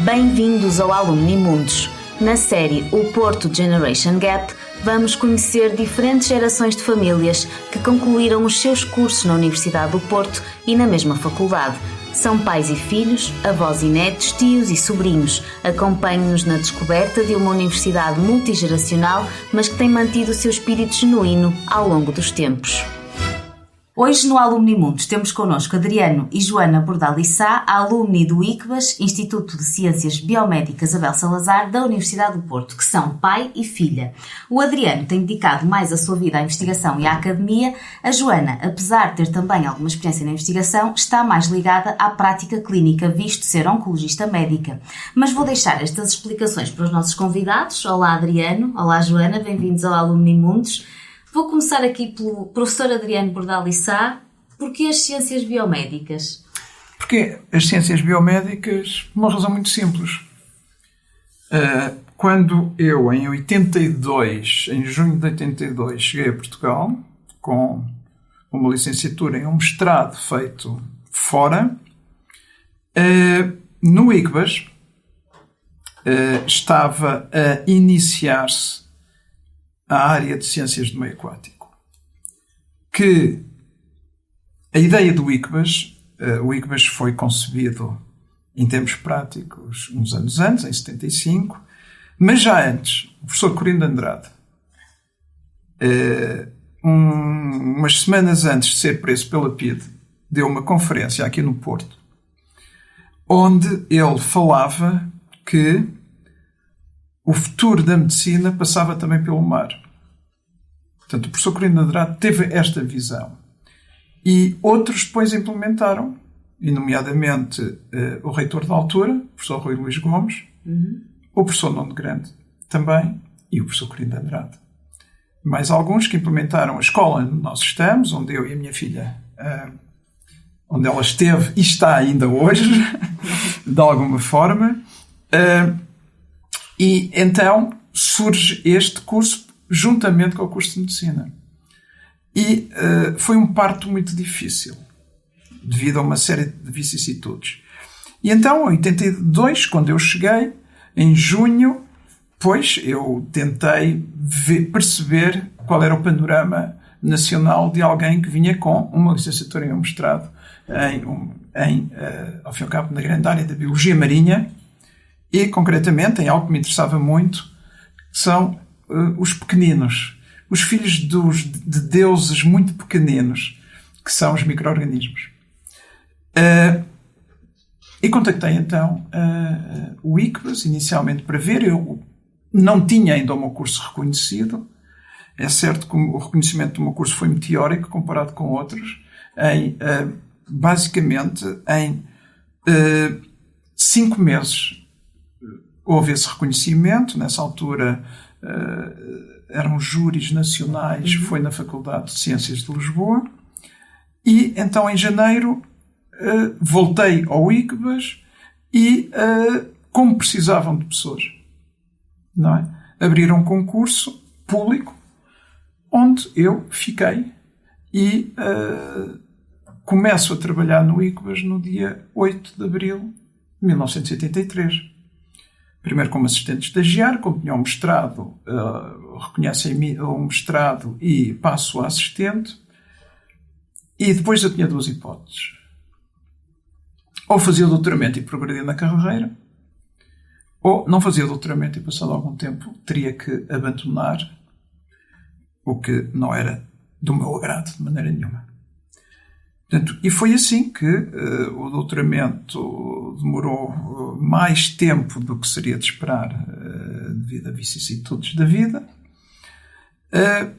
Bem-vindos ao Alumni Mundos. Na série O Porto Generation Gap, vamos conhecer diferentes gerações de famílias que concluíram os seus cursos na Universidade do Porto e na mesma faculdade. São pais e filhos, avós e netos, tios e sobrinhos. Acompanhem-nos na descoberta de uma universidade multigeracional, mas que tem mantido o seu espírito genuíno ao longo dos tempos. Hoje no Alumni Mundos temos connosco Adriano e Joana Bordalissá, alumni do ICBAS, Instituto de Ciências Biomédicas Abel Salazar, da Universidade do Porto, que são pai e filha. O Adriano tem dedicado mais a sua vida à investigação e à academia. A Joana, apesar de ter também alguma experiência na investigação, está mais ligada à prática clínica, visto ser oncologista médica. Mas vou deixar estas explicações para os nossos convidados. Olá Adriano, olá Joana, bem-vindos ao Alumni Mundos. Vou começar aqui pelo professor Adriano Bordalissá. Porquê as ciências biomédicas? Porque as ciências biomédicas, por uma razão muito simples. Quando eu, em 82, em junho de 82, cheguei a Portugal, com uma licenciatura e um mestrado feito fora, no ICBAS estava a iniciar-se a área de ciências do meio aquático. Que a ideia do ICBAS, o ICBAS foi concebido em termos práticos uns anos antes, em 75, mas já antes, o professor Corino de Andrade, umas semanas antes de ser preso pela PIDE, deu uma conferência aqui no Porto, onde ele falava que o futuro da medicina passava também pelo mar. Portanto, o professor Corino de Andrade teve esta visão. E outros depois implementaram, e nomeadamente o reitor da altura, o professor Rui Luís Gomes, o professor Nuno Grande também, e o professor Corino de Andrade. Mais alguns que implementaram a escola onde nós estamos, onde eu e a minha filha, onde ela esteve e está ainda hoje, de alguma forma. E então surge este curso juntamente com o curso de Medicina. E foi um parto muito difícil, devido a uma série de vicissitudes. E então, em 82, quando eu cheguei, em junho, pois eu tentei perceber qual era o panorama nacional de alguém que vinha com uma licenciatura e um mestrado ao fim e ao cabo, na grande área da biologia marinha, e, concretamente, em algo que me interessava muito, que são os pequeninos, os filhos de deuses muito pequeninos, que são os micro-organismos. E contactei, então, o ICBAS, inicialmente, para ver. Eu não tinha ainda o meu curso reconhecido. É certo que o reconhecimento do meu curso foi meteórico, comparado com outros. Basicamente, em 5 meses, houve esse reconhecimento. Nessa altura eram júris nacionais, foi na Faculdade de Ciências de Lisboa, e então em janeiro voltei ao ICBAS e como precisavam de pessoas, não é? Abriram um concurso público onde eu fiquei e começo a trabalhar no ICBAS no dia 8 de abril de 1983. Primeiro como assistente estagiário, como tinha um mestrado, reconhecem o mestrado e passo a assistente. E depois eu tinha 2 hipóteses. Ou fazia o doutoramento e progredia na carreira, ou não fazia o doutoramento e, passado algum tempo, teria que abandonar, o que não era do meu agrado de maneira nenhuma. Portanto, e foi assim que o doutoramento demorou mais tempo do que seria de esperar devido a vicissitudes da vida.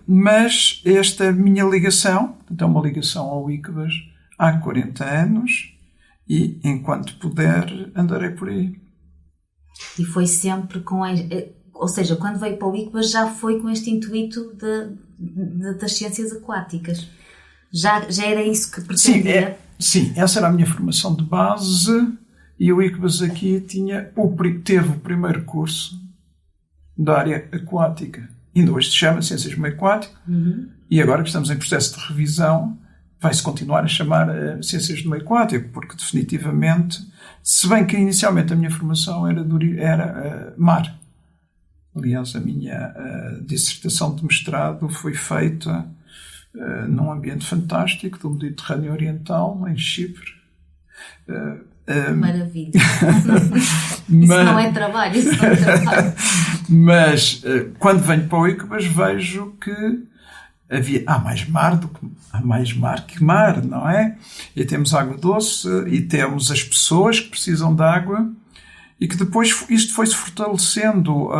Mas esta minha ligação, então uma ligação ao ICBAS há 40 anos e enquanto puder andarei por aí. E foi sempre com... Ou seja, quando veio para o ICBAS já foi com este intuito das ciências aquáticas. Já era isso que pretendia? Sim, essa era a minha formação de base e o ICBAS aqui teve o primeiro curso da área aquática. Ainda hoje se chama Ciências do Meio Aquático e agora que estamos em processo de revisão vai-se continuar a chamar Ciências do Meio Aquático, porque definitivamente, se bem que inicialmente a minha formação era mar. Aliás, a minha dissertação de mestrado foi feita num ambiente fantástico do Mediterrâneo Oriental, em Chipre. Maravilha. Isso não é trabalho, isso não é trabalho. Mas quando venho para o ICBAS vejo que há mais mar que mar, não é? E temos água doce e temos as pessoas que precisam de água e que depois isto foi-se fortalecendo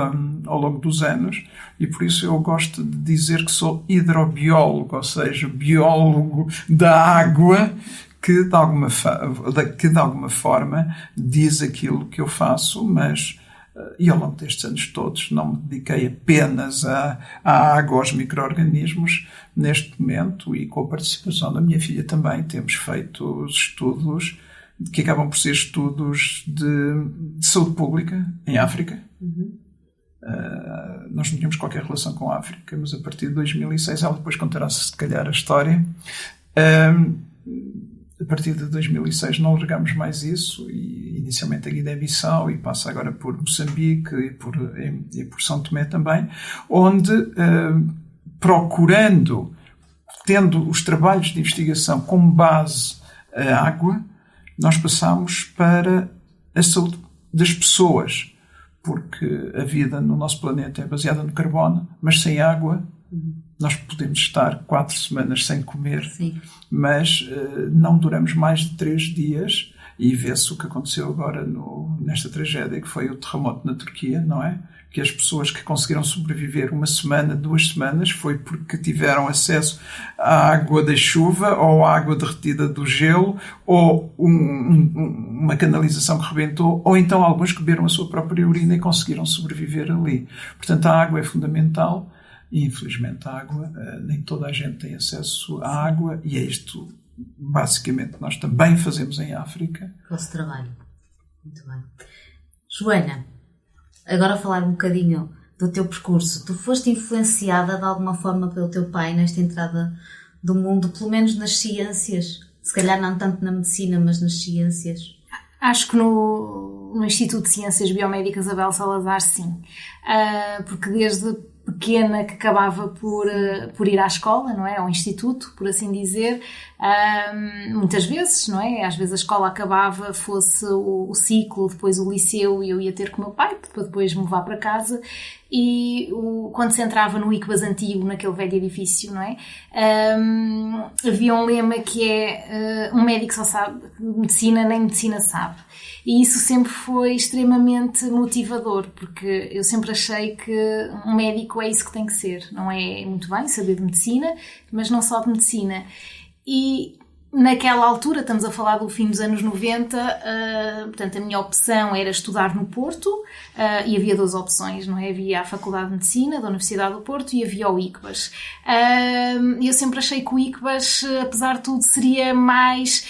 ao longo dos anos e por isso eu gosto de dizer que sou hidrobiólogo, ou seja, biólogo da água que de alguma forma diz aquilo que eu faço, mas e ao longo destes anos todos não me dediquei apenas à água, aos micro-organismos. Neste momento, e com a participação da minha filha também, temos feito estudos que acabam por ser estudos de saúde pública em África. Nós não tínhamos qualquer relação com a África, mas a partir de 2006, ela depois contará-se se calhar a história. A partir de 2006 não largamos mais isso, e inicialmente a Guiné-Bissau e passa agora por Moçambique e por São Tomé também, onde procurando, tendo os trabalhos de investigação como base a água, nós passamos para a saúde das pessoas, porque a vida no nosso planeta é baseada no carbono, mas sem água nós podemos estar 4 semanas sem comer, sim, mas não duramos mais de 3 dias, e vê-se o que aconteceu agora nesta tragédia, que foi o terremoto na Turquia, não é? Que as pessoas que conseguiram sobreviver 1 semana, 2 semanas, foi porque tiveram acesso à água da chuva, ou à água derretida do gelo, ou uma canalização que rebentou, ou então alguns que beberam a sua própria urina e conseguiram sobreviver ali. Portanto, a água é fundamental. E, infelizmente, a água, nem toda a gente tem acesso à água, e é isto, basicamente, nós também fazemos em África. Vosso trabalho. Muito bem. Joana, agora falar um bocadinho do teu percurso. Tu foste influenciada de alguma forma pelo teu pai nesta entrada do mundo, pelo menos nas ciências? Se calhar não tanto na medicina, mas nas ciências. Acho que no Instituto de Ciências Biomédicas Abel Salazar, sim. Porque desde pequena que acabava por ir à escola, não é? Ao instituto, por assim dizer, muitas vezes, não é? Às vezes a escola acabava, fosse o ciclo, depois o liceu, e eu ia ter com o meu pai, para depois me levar para casa, e quando se entrava no ICBAS antigo, naquele velho edifício, não é? Havia um lema que é um médico só sabe medicina, nem medicina sabe. E isso sempre foi extremamente motivador, porque eu sempre achei que um médico é isso que tem que ser. Não é muito bem saber de medicina, mas não só de medicina. E naquela altura, estamos a falar do fim dos anos 90, portanto a minha opção era estudar no Porto, e havia 2 opções, não é? Havia a Faculdade de Medicina da Universidade do Porto e havia o ICBAS. Eu sempre achei que o ICBAS, apesar de tudo, ia mais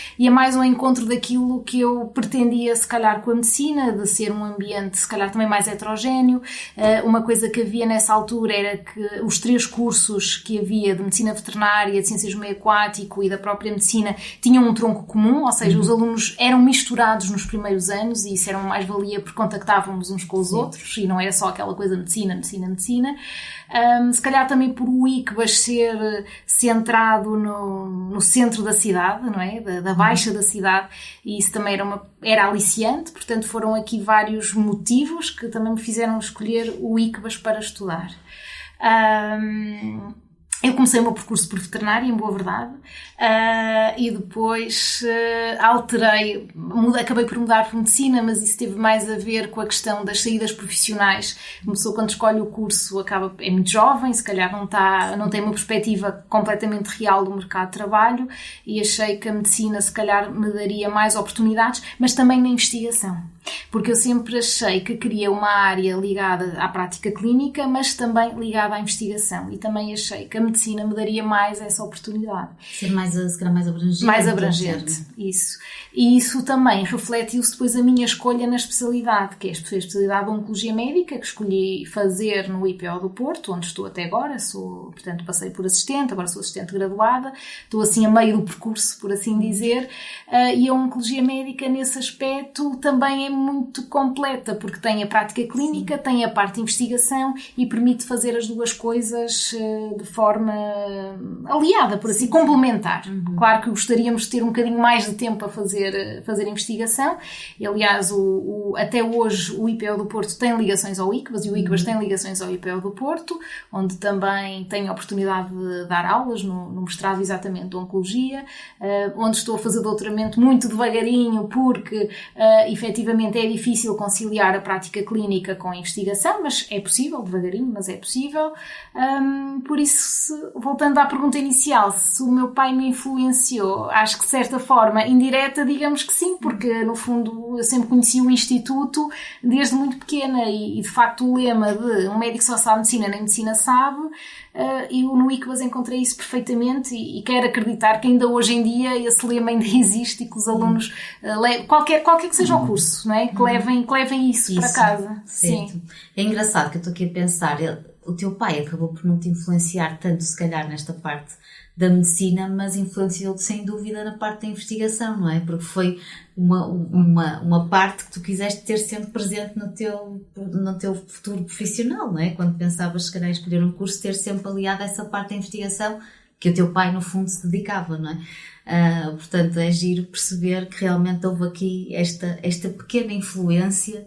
ao encontro daquilo que eu pretendia, se calhar, com a medicina, de ser um ambiente, se calhar, também mais heterogéneo. Uma coisa que havia nessa altura era que os 3 cursos que havia de Medicina Veterinária, de Ciências do Meio Aquático e da própria Medicina tinham um tronco comum, ou seja, os alunos eram misturados nos primeiros anos, e isso era uma mais-valia porque contactávamos uns com os outros, e não era só aquela coisa medicina. Se calhar também por o ICBAS ser centrado no centro da cidade, não é? Da baixa da cidade, e isso também era aliciante. Portanto, foram aqui vários motivos que também me fizeram escolher o ICBAS para estudar. Eu comecei o meu percurso por veterinária, em boa verdade, e depois acabei por mudar para medicina, mas isso teve mais a ver com a questão das saídas profissionais. Uma pessoa, quando escolhe o curso, é muito jovem, se calhar não tem uma perspectiva completamente real do mercado de trabalho, e achei que a medicina, se calhar, me daria mais oportunidades, mas também na investigação. porque eu sempre achei que queria uma área ligada à prática clínica, mas também ligada à investigação, e também achei que a medicina me daria mais essa oportunidade. Ser mais, se calhar, mais abrangente. Mais abrangente, isso. E isso também refletiu-se depois a minha escolha na especialidade, que é a especialidade de Oncologia Médica, que escolhi fazer no IPO do Porto, onde estou até agora. Portanto, passei por assistente, agora sou assistente graduada, estou assim a meio do percurso, por assim dizer, e a Oncologia Médica nesse aspecto também é muito completa, porque tem a prática clínica, sim, tem a parte de investigação e permite fazer as duas coisas de forma aliada, por assim, complementar. Claro que gostaríamos de ter um bocadinho mais de tempo a fazer investigação, e aliás até hoje o IPO do Porto tem ligações ao ICBAS, e o ICBAS tem ligações ao IPO do Porto, onde também tenho a oportunidade de dar aulas no mestrado exatamente de Oncologia, onde estou a fazer doutoramento muito devagarinho, porque efetivamente é difícil conciliar a prática clínica com a investigação, mas é possível, devagarinho, mas é possível. Por isso, voltando à pergunta inicial, se o meu pai me influenciou, acho que de certa forma indireta, digamos que sim, porque no fundo eu sempre conheci o Instituto desde muito pequena, e de facto o lema de um médico só sabe medicina, nem medicina sabe, eu no ICBAS encontrei isso perfeitamente, e quero acreditar que ainda hoje em dia esse lema ainda existe, e que os alunos, qualquer que seja o curso, não é? Que levem isso para casa. Certo. Sim. É engraçado que eu estou aqui a pensar, o teu pai acabou por não te influenciar tanto, se calhar, nesta parte da medicina, mas influenciou-te sem dúvida na parte da investigação, não é? Porque foi uma parte que tu quiseste ter sempre presente no teu futuro profissional, não é? Quando pensavas, se calhar, em escolher um curso, ter sempre aliado a essa parte da investigação que o teu pai, no fundo, se dedicava, não é? Portanto, é giro perceber que realmente houve aqui esta pequena influência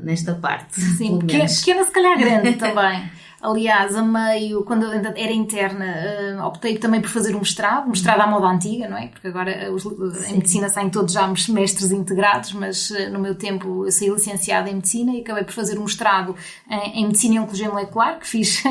nesta parte. Sim, pequena, se calhar grande também. Aliás, a meio, quando eu era interna, optei também por fazer um mestrado à moda antiga, não é? Porque agora em medicina saem todos já mestres integrados, mas no meu tempo eu saí licenciada em medicina e acabei por fazer um mestrado em medicina e oncologia molecular, que fiz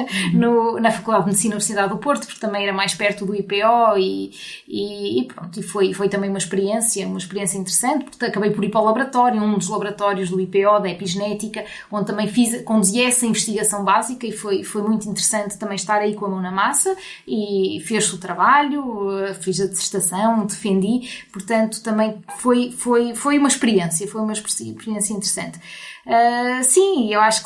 na Faculdade de Medicina da Universidade do Porto, porque também era mais perto do IPO, e pronto, e foi também uma experiência interessante, porque acabei por ir para o laboratório, um dos laboratórios do IPO, da epigenética, onde também conduzi essa investigação básica, e foi muito interessante também estar aí com a mão na massa, e fez o trabalho, fiz a dissertação, defendi, portanto também foi uma experiência interessante. Sim, eu acho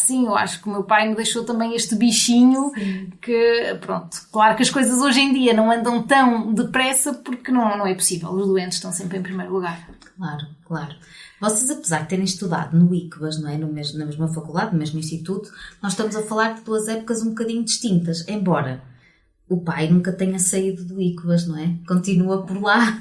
que o meu pai me deixou também este bichinho, sim, que pronto, claro que as coisas hoje em dia não andam tão depressa, porque não é possível, os doentes estão sempre em primeiro lugar. Claro. Vocês, apesar de terem estudado no ICBAS, não é? Na mesma faculdade, no mesmo instituto, nós estamos a falar de duas épocas um bocadinho distintas, embora o pai nunca tenha saído do ICBAS, não é? Continua por lá,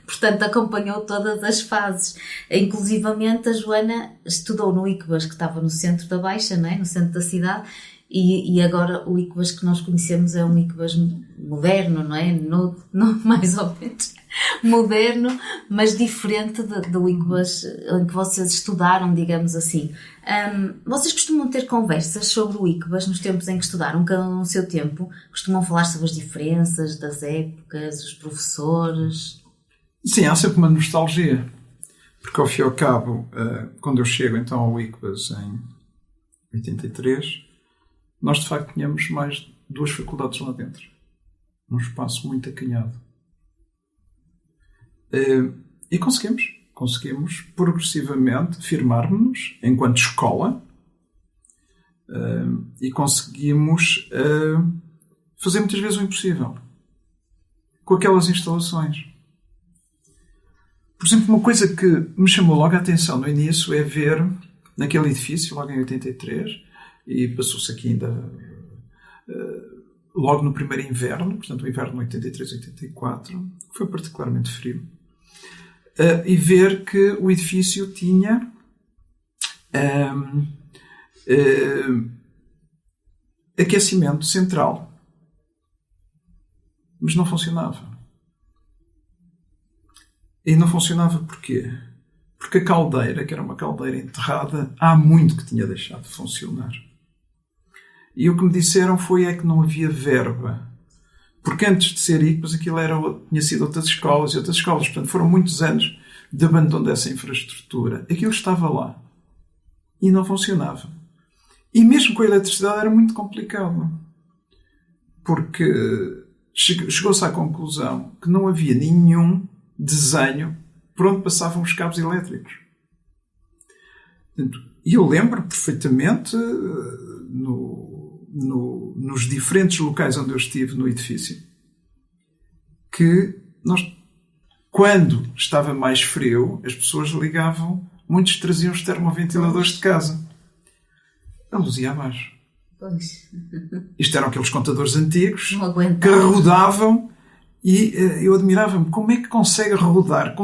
portanto acompanhou todas as fases. Inclusivamente a Joana estudou no ICBAS, que estava no centro da Baixa, não é? No centro da cidade, e agora o ICBAS que nós conhecemos é um ICBAS moderno, não é? Mais ou menos moderno, mas diferente do ICBAS em que vocês estudaram, digamos assim. Vocês costumam ter conversas sobre o ICBAS nos tempos em que estudaram, cada um no seu tempo? Costumam falar sobre as diferenças das épocas, os professores? Sim, há sempre uma nostalgia, porque ao fim e ao cabo, quando eu chego então ao ICBAS em 83, nós de facto tínhamos mais 2 faculdades lá dentro, num espaço muito acanhado. E conseguimos progressivamente firmar-nos enquanto escola, e conseguimos fazer muitas vezes o impossível com aquelas instalações. Por exemplo, uma coisa que me chamou logo a atenção no início é ver naquele edifício, logo em 83, e passou-se aqui ainda logo no primeiro inverno, portanto o inverno de 83-84, que foi particularmente frio, e ver que o edifício tinha aquecimento central, mas não funcionava. E não funcionava porquê? Porque a caldeira, que era uma caldeira enterrada, há muito que tinha deixado de funcionar. E o que me disseram foi que não havia verba. Porque antes de ser ICBAS, aquilo tinha sido outras escolas, portanto foram muitos anos de abandono dessa infraestrutura. Aquilo estava lá e não funcionava. E mesmo com a eletricidade era muito complicado, porque chegou-se à conclusão que não havia nenhum desenho por onde passavam os cabos elétricos. E eu lembro perfeitamente, nos diferentes locais onde eu estive no edifício, que quando estava mais frio, as pessoas ligavam, muitos traziam os termoventiladores de casa. A luz ia abaixo. Pois. Isto eram aqueles contadores antigos que rodavam e eu admirava-me como é que consegue rodar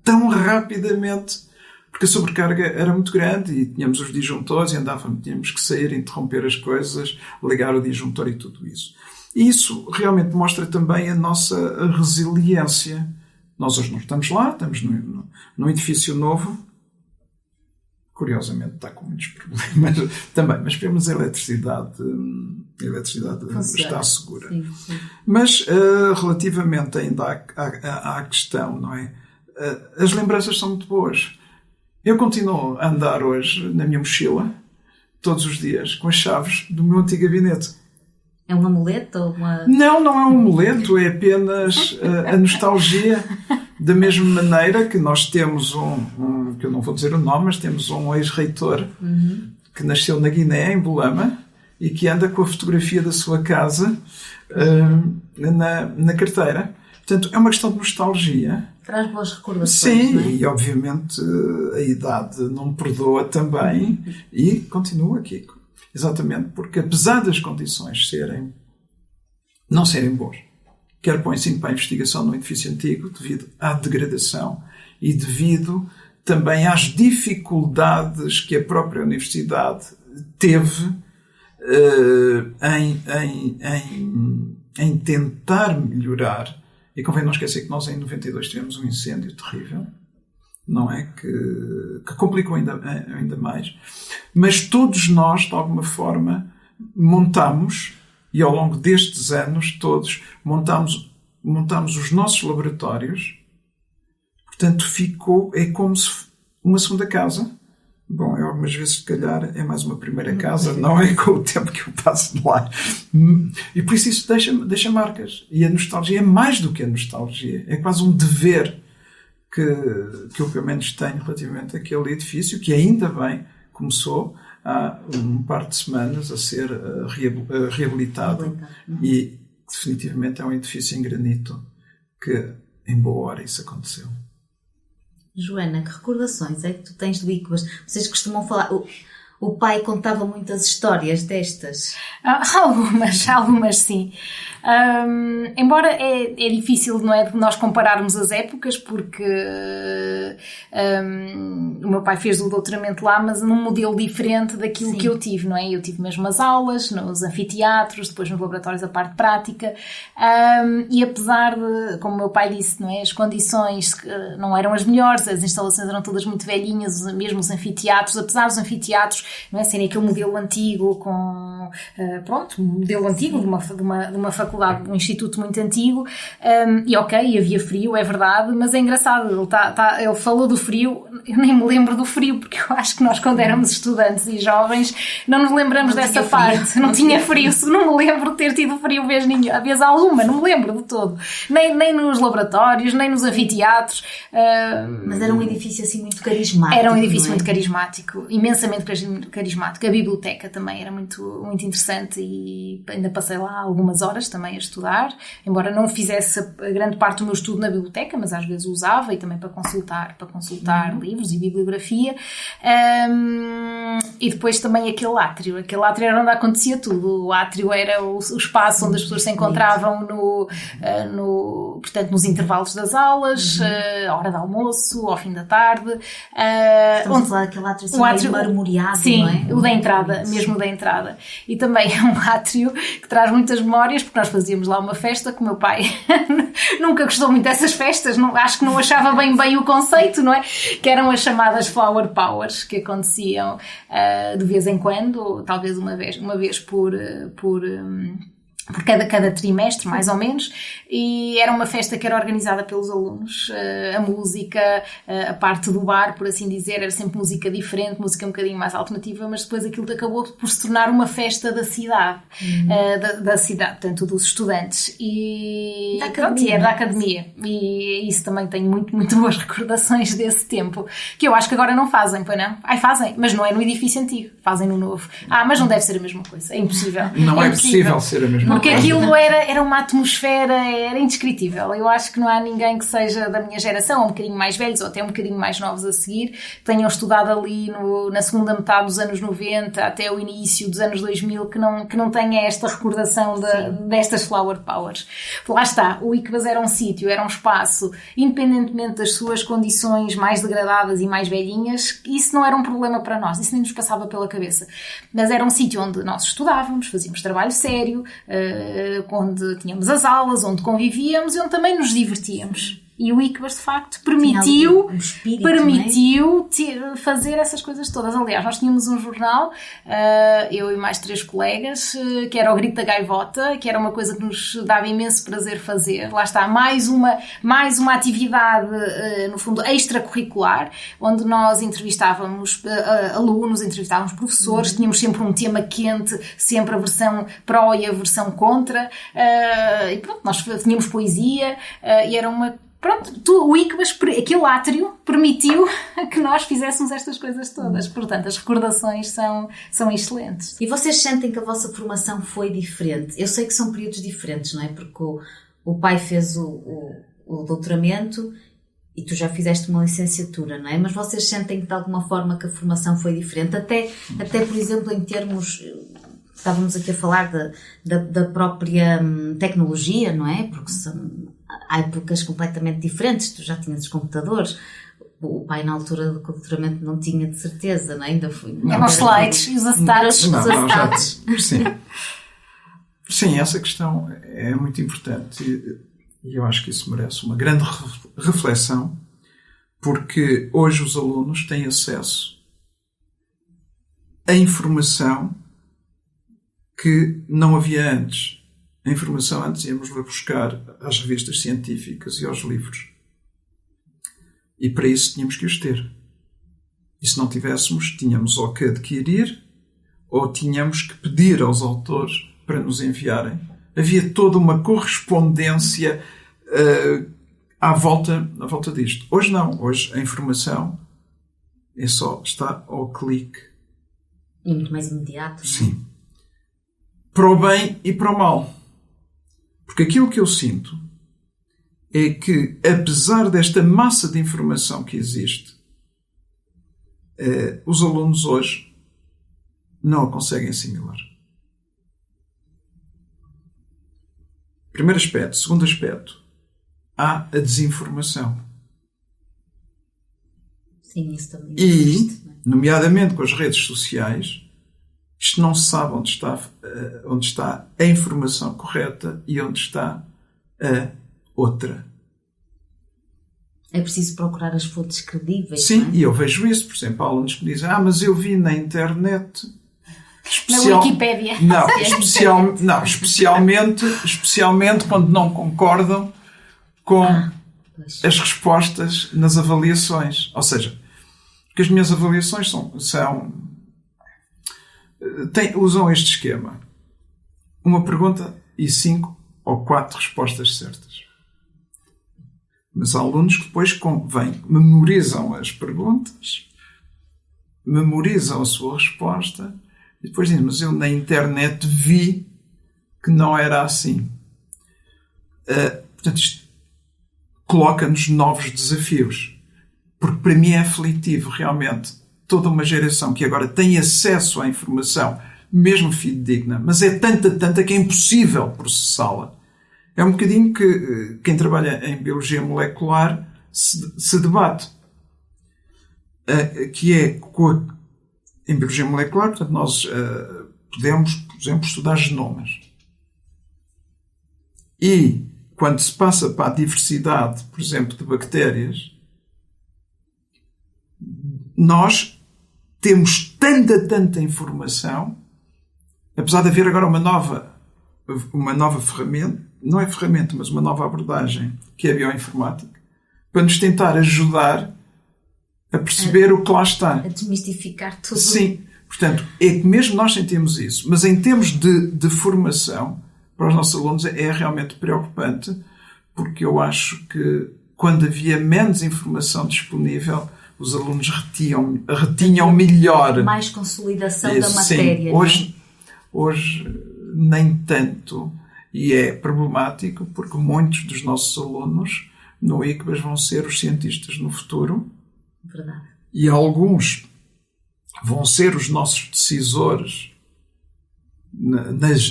tão rapidamente, porque a sobrecarga era muito grande e tínhamos os disjuntores e tínhamos que sair, interromper as coisas, ligar o disjuntor e tudo isso. E isso realmente mostra também a nossa resiliência. Nós hoje não estamos lá, estamos num edifício novo. Curiosamente está com muitos problemas também, mas temos a eletricidade está segura. Sim, sim. Mas relativamente ainda à questão, não é? As lembranças são muito boas. Eu continuo a andar hoje na minha mochila, todos os dias, com as chaves do meu antigo gabinete. É um amuleto ou uma... Não é um amuleto, é apenas a nostalgia. Da mesma maneira que nós temos que eu não vou dizer o nome, mas temos um ex-reitor que nasceu na Guiné, em Bolama, e que anda com a fotografia da sua casa na carteira. Portanto, é uma questão de nostalgia. Traz boas recordações. Sim, não é? E obviamente a idade não me perdoa também e continuo aqui. Exatamente, porque apesar das condições não serem boas, quer para o ensino, para a investigação no edifício antigo, devido à degradação e devido também às dificuldades que a própria universidade teve em tentar melhorar. E convém não esquecer que nós em 92 tivemos um incêndio terrível, não é? Que complicou ainda mais. Mas todos nós, de alguma forma, montamos, e ao longo destes anos todos, montamos os nossos laboratórios. Portanto, é como se uma segunda casa. Bom, eu algumas vezes, se calhar, é mais uma primeira casa, não é com o tempo que eu passo lá. E por isso deixa marcas. E a nostalgia é mais do que a nostalgia. É quase um dever que eu, pelo menos, tenho relativamente àquele edifício, que ainda bem começou há um par de semanas a ser reabilitado. E, definitivamente, é um edifício em granito que, em boa hora, isso aconteceu. Joana, que recordações é que tu tens do ICBAS? Vocês costumam falar... O pai contava muitas histórias destas? Algumas sim. Embora é difícil, não é, de nós compararmos as épocas, porque o meu pai fez o doutoramento lá, mas num modelo diferente daquilo Sim. que eu tive, não é? Eu tive mesmo as aulas, nos anfiteatros, depois nos laboratórios a parte prática, e apesar de, como o meu pai disse, não é, as condições não eram as melhores, as instalações eram todas muito velhinhas, mesmo os anfiteatros, apesar dos anfiteatros, não é, serem aquele modelo antigo com, um modelo antigo de uma faculdade, de um instituto muito antigo, e ok, havia frio, é verdade, mas é engraçado, ele falou do frio, eu nem me lembro do frio, porque eu acho que nós, quando éramos estudantes e jovens, não nos lembramos dessa parte, não tinha frio, não me lembro de ter tido frio vez alguma, não me lembro de todo, nem nos laboratórios, nem nos anfiteatros. Mas era um edifício assim muito carismático. Era um edifício muito carismático, imensamente carismático. A biblioteca também era muito, muito interessante e ainda passei lá algumas horas também a estudar, embora não fizesse a grande parte do meu estudo na biblioteca, mas às vezes usava e também para consultar livros e bibliografia. E depois também aquele átrio era onde acontecia tudo. O átrio era o espaço onde as pessoas se encontravam portanto, nos intervalos das aulas, à hora de almoço, ao fim da tarde. Estamos a falar daquele átrio assim meio marmoreado, sim, não é? O da entrada, mesmo o da entrada. E também é um átrio que traz muitas memórias, porque nós fazíamos lá uma festa que o meu pai nunca gostou muito dessas festas, acho que não achava bem o conceito, não é? Que eram as chamadas flower powers, que aconteciam de vez em quando, talvez uma vez por por cada trimestre, mais ou menos, e era uma festa que era organizada pelos alunos. A música, a parte do bar, por assim dizer, era sempre música diferente, música um bocadinho mais alternativa, mas depois aquilo acabou por se tornar uma festa da cidade, da cidade, portanto, dos estudantes. E da academia. Era da academia. E isso também tenho muito boas recordações desse tempo, que eu acho que agora não fazem, pois não? Fazem, mas não é no edifício antigo, fazem no novo. Mas não deve ser a mesma coisa, é impossível. Não é possível ser a mesma coisa. Porque aquilo era uma atmosfera, era indescritível. Eu acho que não há ninguém que seja da minha geração, ou um bocadinho mais velhos, ou até um bocadinho mais novos a seguir, que tenham estudado ali na segunda metade dos anos 90 até o início dos anos 2000, que não tenha esta recordação destas Flower Powers. Lá está, o ICBAS era um sítio, era um espaço, independentemente das suas condições mais degradadas e mais velhinhas, isso não era um problema para nós, isso nem nos passava pela cabeça. Mas era um sítio onde nós estudávamos, fazíamos trabalho sério, onde tínhamos as aulas, onde convivíamos e onde também nos divertíamos. E o ICBAS, de facto, permitiu fazer essas coisas todas. Aliás, nós tínhamos um jornal, eu e mais 3 colegas, que era o Grito da Gaivota, que era uma coisa que nos dava imenso prazer fazer. Lá está, mais uma atividade, no fundo, extracurricular, onde nós entrevistávamos alunos, entrevistávamos professores, tínhamos sempre um tema quente, sempre a versão pró e a versão contra, e pronto, nós tínhamos poesia, e era uma... Pronto, o ICBAS, aquele átrio, permitiu que nós fizéssemos estas coisas todas. Portanto, as recordações são excelentes. E vocês sentem que a vossa formação foi diferente? Eu sei que são períodos diferentes, não é? Porque o pai fez o doutoramento e tu já fizeste uma licenciatura, não é? Mas vocês sentem que de alguma forma que a formação foi diferente? Até por exemplo, em termos... Estávamos aqui a falar da própria tecnologia, não é? Porque há épocas completamente diferentes. Tu já tinhas os computadores. O pai, na altura do doutoramento, não tinha de certeza, não é? Ainda foi... Eram os slides e os acetatos. Sim, essa questão é muito importante. E eu acho que isso merece uma grande reflexão, porque hoje os alunos têm acesso a informação que não havia antes. A informação antes íamos buscar às revistas científicas e aos livros. E para isso tínhamos que os ter. E se não tivéssemos, tínhamos ou que adquirir ou tínhamos que pedir aos autores para nos enviarem. Havia toda uma correspondência à volta disto. Hoje não. Hoje a informação está ao clique. E muito mais imediato. Sim. Para o bem e para o mal. Porque aquilo que eu sinto é que, apesar desta massa de informação que existe, os alunos hoje não a conseguem assimilar. Primeiro aspecto. Segundo aspecto, há a desinformação. Sim, isso também existe, nomeadamente com as redes sociais, isto não se sabe onde está a informação correta e onde está a outra. É preciso procurar as fontes credíveis. Sim, não é? E eu vejo isso. Por exemplo, há alunos que me dizem: mas eu vi na internet... Na Wikipédia. Especialmente quando não concordam com as respostas nas avaliações. Ou seja, porque as minhas avaliações usam este esquema. Uma pergunta e 5 ou 4 respostas certas. Mas há alunos que depois memorizam as perguntas, memorizam a sua resposta e depois dizem: mas eu na internet vi que não era assim. Portanto, isto coloca-nos novos desafios. Porque para mim é aflitivo, realmente, toda uma geração que agora tem acesso à informação, mesmo fidedigna, mas é tanta que é impossível processá-la. É um bocadinho que quem trabalha em biologia molecular se debate. Que é, em biologia molecular, portanto, nós podemos, por exemplo, estudar genomas. E, quando se passa para a diversidade, por exemplo, de bactérias, nós temos tanta informação, apesar de haver agora uma nova uma nova ferramenta, não é ferramenta, mas uma nova abordagem, que é a bioinformática, para nos tentar ajudar a perceber o que lá está. A desmistificar tudo. Sim. Portanto, é que mesmo nós sentimos isso, mas em termos de formação para os nossos alunos é realmente preocupante, porque eu acho que quando havia menos informação disponível, os alunos retinham melhor. Mais consolidação da matéria. Sim. Hoje nem tanto. E é problemático porque muitos dos nossos alunos no ICBAS vão ser os cientistas no futuro. Verdade. E alguns vão ser os nossos decisores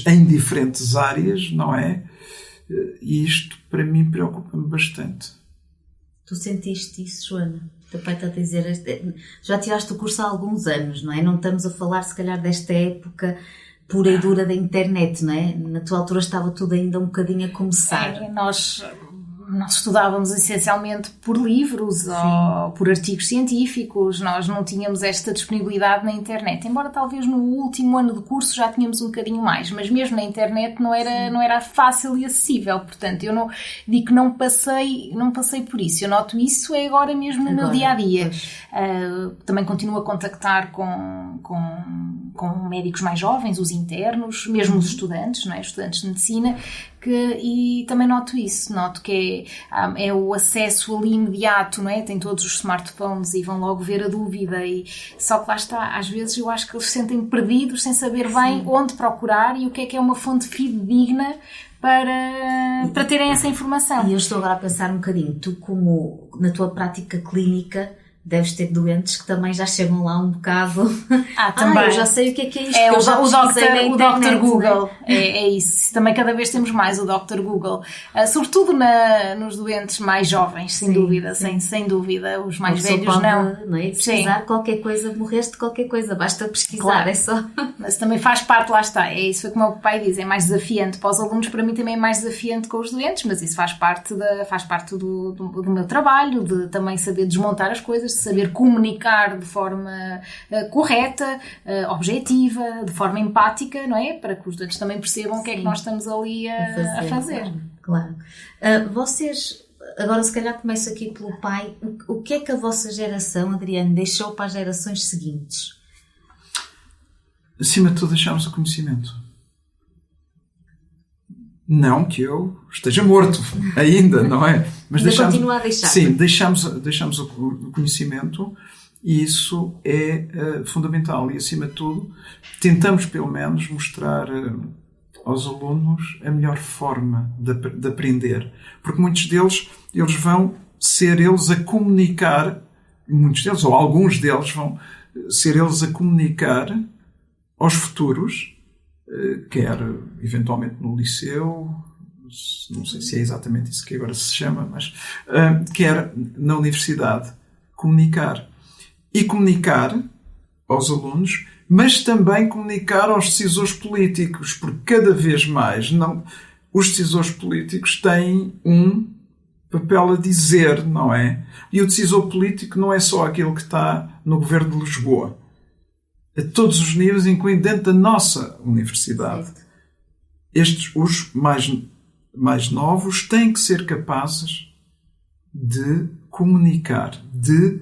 em diferentes áreas, não é? E isto, para mim, preocupa-me bastante. Tu sentiste isso, Joana? O teu pai está a dizer... Já tiraste o curso há alguns anos, não é? Não estamos a falar, se calhar, desta época pura e dura da internet, não é? Na tua altura estava tudo ainda um bocadinho a começar. Nós estudávamos essencialmente por livros ou por artigos científicos, nós não tínhamos esta disponibilidade na internet, embora talvez no último ano de curso já tínhamos um bocadinho mais, mas mesmo na internet não era fácil e acessível, portanto eu não digo que não passei por isso, eu noto isso agora mesmo no meu dia-a-dia. Também continuo a contactar com médicos mais jovens, os internos, mesmo os estudantes, não é? Estudantes de medicina, e também noto isso, noto que é o acesso ali imediato, não é? Tem todos os smartphones e vão logo ver a dúvida, e só que lá está, às vezes eu acho que eles se sentem perdidos sem saber bem onde procurar e o que é uma fonte fidedigna para terem essa informação. E eu estou agora a pensar um bocadinho, tu como na tua prática clínica deves ter doentes que também já chegam lá um bocado. Também. Eu já sei o que é isto. É que eu já o Dr. Google. Né? É isso. Também cada vez temos mais o Dr. Google. Sobretudo nos doentes mais jovens, sem dúvida. Sem dúvida. Os mais velhos não é? Pesquisar qualquer coisa, morreste de qualquer coisa. Basta pesquisar, claro. É só. Mas também faz parte, lá está. É isso que o meu pai diz. É mais desafiante para os alunos. Para mim também é mais desafiante com os doentes. Mas isso faz parte do meu trabalho. De também saber desmontar as coisas. De saber comunicar de forma correta, objetiva, de forma empática, não é? Para que os doentes também percebam o que é que nós estamos ali a fazer. Claro. Vocês, agora se calhar começo aqui pelo pai, o que é que a vossa geração, Adriano, deixou para as gerações seguintes? Acima de tudo, deixámos o conhecimento. Não que eu esteja morto ainda, não é? Mas continua a deixar. Sim, deixamos o conhecimento, e isso é fundamental. E, acima de tudo, tentamos, pelo menos, mostrar aos alunos a melhor forma de aprender. Porque muitos deles, eles vão ser eles a comunicar, muitos deles, ou alguns deles, vão ser eles a comunicar aos futuros, quer eventualmente no liceu, não sei se é exatamente isso que agora se chama, mas quer na universidade, comunicar. E comunicar aos alunos, mas também comunicar aos decisores políticos, porque cada vez mais os decisores políticos têm um papel a dizer, não é? E o decisor político não é só aquele que está no governo de Lisboa. A todos os níveis, incluindo dentro da nossa universidade. Os mais novos, têm que ser capazes de comunicar, de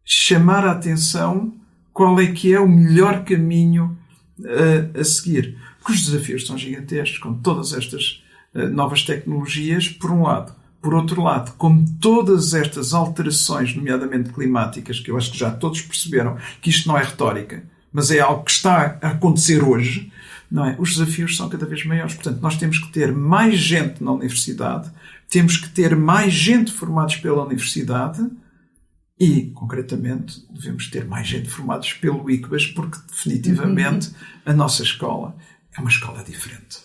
chamar a atenção qual é que é o melhor caminho a seguir. Porque os desafios são gigantescos, com todas estas novas tecnologias, por um lado. Por outro lado, como todas estas alterações, nomeadamente climáticas, que eu acho que já todos perceberam que isto não é retórica, mas é algo que está a acontecer hoje, não é? Os desafios são cada vez maiores. Portanto, nós temos que ter mais gente na universidade, temos que ter mais gente formados pela universidade e, concretamente, devemos ter mais gente formados pelo ICBAS, porque, definitivamente, a nossa escola é uma escola diferente.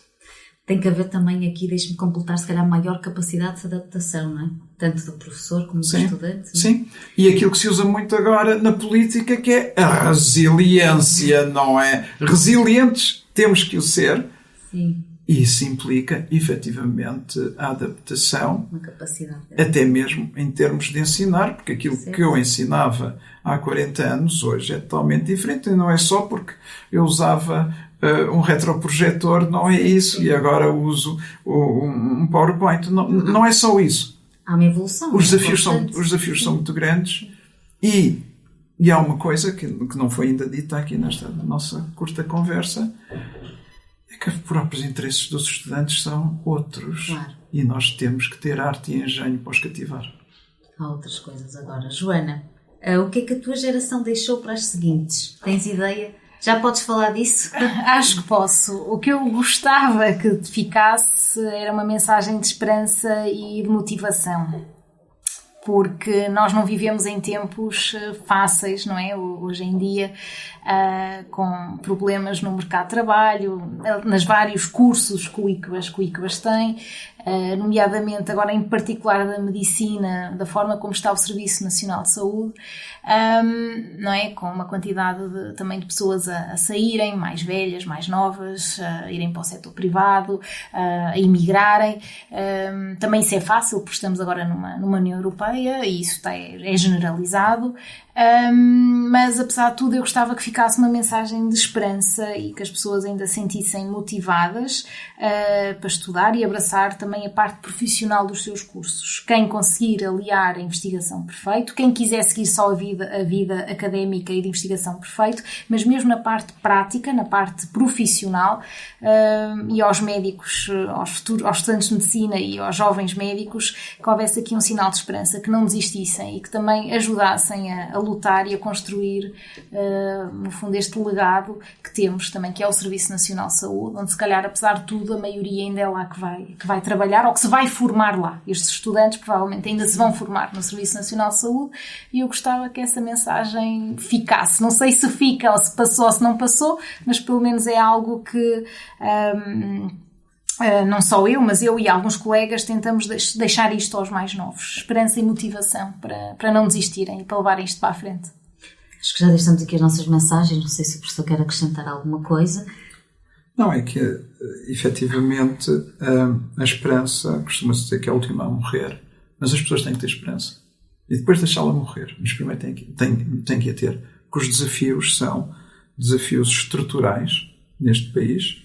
Tem que haver também aqui, deixe-me completar, se calhar, maior capacidade de adaptação, não é? Tanto do professor como do estudante. Sim, e aquilo que se usa muito agora na política, que é a resiliência, não é? Resilientes temos que o ser. Sim. E isso implica, efetivamente, a adaptação, uma capacidade até mesmo em termos de ensinar, porque aquilo que eu ensinava há 40 anos, hoje é totalmente diferente. E não é só porque eu usava um retroprojetor, não é isso, e agora uso um PowerPoint. Não é só isso. Há uma evolução. Os desafios são muito grandes e há uma coisa que não foi ainda dita aqui nesta nossa curta conversa, é que os próprios interesses dos estudantes são outros. Claro. E nós temos que ter arte e engenho para os cativar. Há outras coisas agora. Joana, o que é que a tua geração deixou para as seguintes? Tens ideia? Já podes falar disso? Acho que posso. O que eu gostava que ficasse era uma mensagem de esperança e de motivação. Porque nós não vivemos em tempos fáceis, não é? Hoje em dia, com problemas no mercado de trabalho, nos vários cursos que o ICBAS tem, nomeadamente agora em particular da medicina, da forma como está o Serviço Nacional de Saúde, não é? Com uma quantidade também de pessoas a saírem, mais velhas, mais novas, a irem para o setor privado, a emigrarem. Também isso é fácil, porque estamos agora numa União Europeia e isso é generalizado. Mas apesar de tudo eu gostava que ficasse uma mensagem de esperança e que as pessoas ainda se sentissem motivadas para estudar e abraçar também a parte profissional dos seus cursos. Quem conseguir aliar a investigação, perfeito. Quem quiser seguir só a vida académica e de investigação, perfeito. Mas mesmo na parte prática, na parte profissional, e aos médicos, aos estudantes de medicina e aos jovens médicos, que houvesse aqui um sinal de esperança, que não desistissem e que também ajudassem a lutar e a construir, no fundo, este legado que temos também, que é o Serviço Nacional de Saúde, onde se calhar, apesar de tudo, a maioria ainda é lá que vai trabalhar ou que se vai formar lá. Estes estudantes provavelmente ainda se vão formar no Serviço Nacional de Saúde e eu gostava que essa mensagem ficasse. Não sei se fica ou se passou ou se não passou, mas pelo menos é algo que não só eu, mas eu e alguns colegas tentamos deixar isto aos mais novos. Esperança e motivação para não desistirem e para levarem isto para a frente. Acho que já deixamos aqui as nossas mensagens. Não sei se o professor quer acrescentar alguma coisa. Não, é que, efetivamente, a esperança, costuma-se dizer que é a última a morrer, mas as pessoas têm que ter esperança. E depois deixá-la morrer. Mas primeiro têm que a ter. Porque os desafios são desafios estruturais neste país.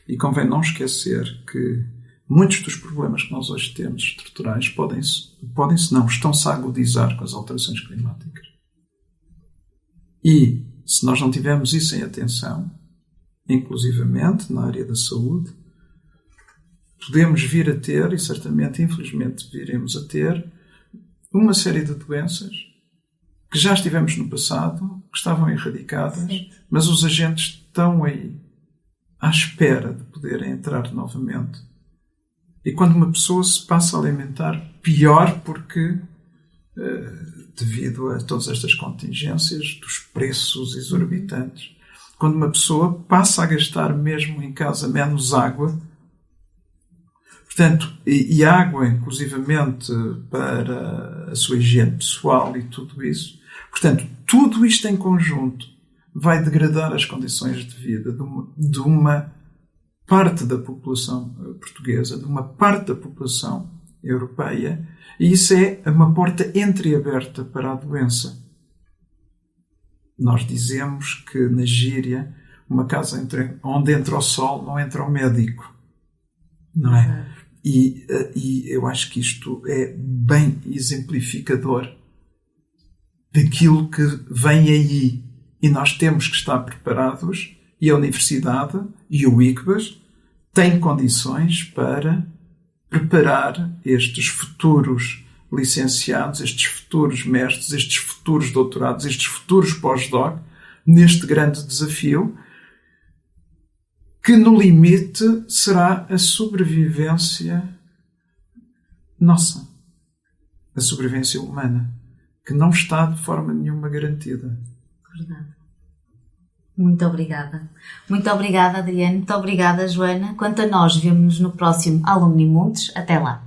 E convém não esquecer que muitos dos problemas que nós hoje temos estruturais estão-se a agudizar com as alterações climáticas. E se nós não tivermos isso em atenção, inclusivamente na área da saúde, podemos vir a ter, e certamente, infelizmente, viremos a ter, uma série de doenças que já estivemos no passado, que estavam erradicadas, mas os agentes estão aí, à espera de poderem entrar novamente. E quando uma pessoa se passa a alimentar, pior porque, devido a todas estas contingências dos preços exorbitantes, quando uma pessoa passa a gastar mesmo em casa menos água, portanto, e água inclusivamente para a sua higiene pessoal e tudo isso, portanto, tudo isto em conjunto vai degradar as condições de vida de uma parte da população portuguesa, de uma parte da população europeia, e isso é uma porta entreaberta para a doença. Nós dizemos que na gíria, uma casa onde entra o sol não entra o médico, não é? E eu acho que isto é bem exemplificador daquilo que vem aí. E nós temos que estar preparados, e a Universidade e o ICBAS têm condições para preparar estes futuros licenciados, estes futuros mestres, estes futuros doutorados, estes futuros pós-doc, neste grande desafio, que no limite será a sobrevivência nossa, a sobrevivência humana, que não está de forma nenhuma garantida. Verdade. Muito obrigada. Muito obrigada, Adriano. Muito obrigada, Joana. Quanto a nós, vemo-nos no próximo Alumni Mundos. Até lá.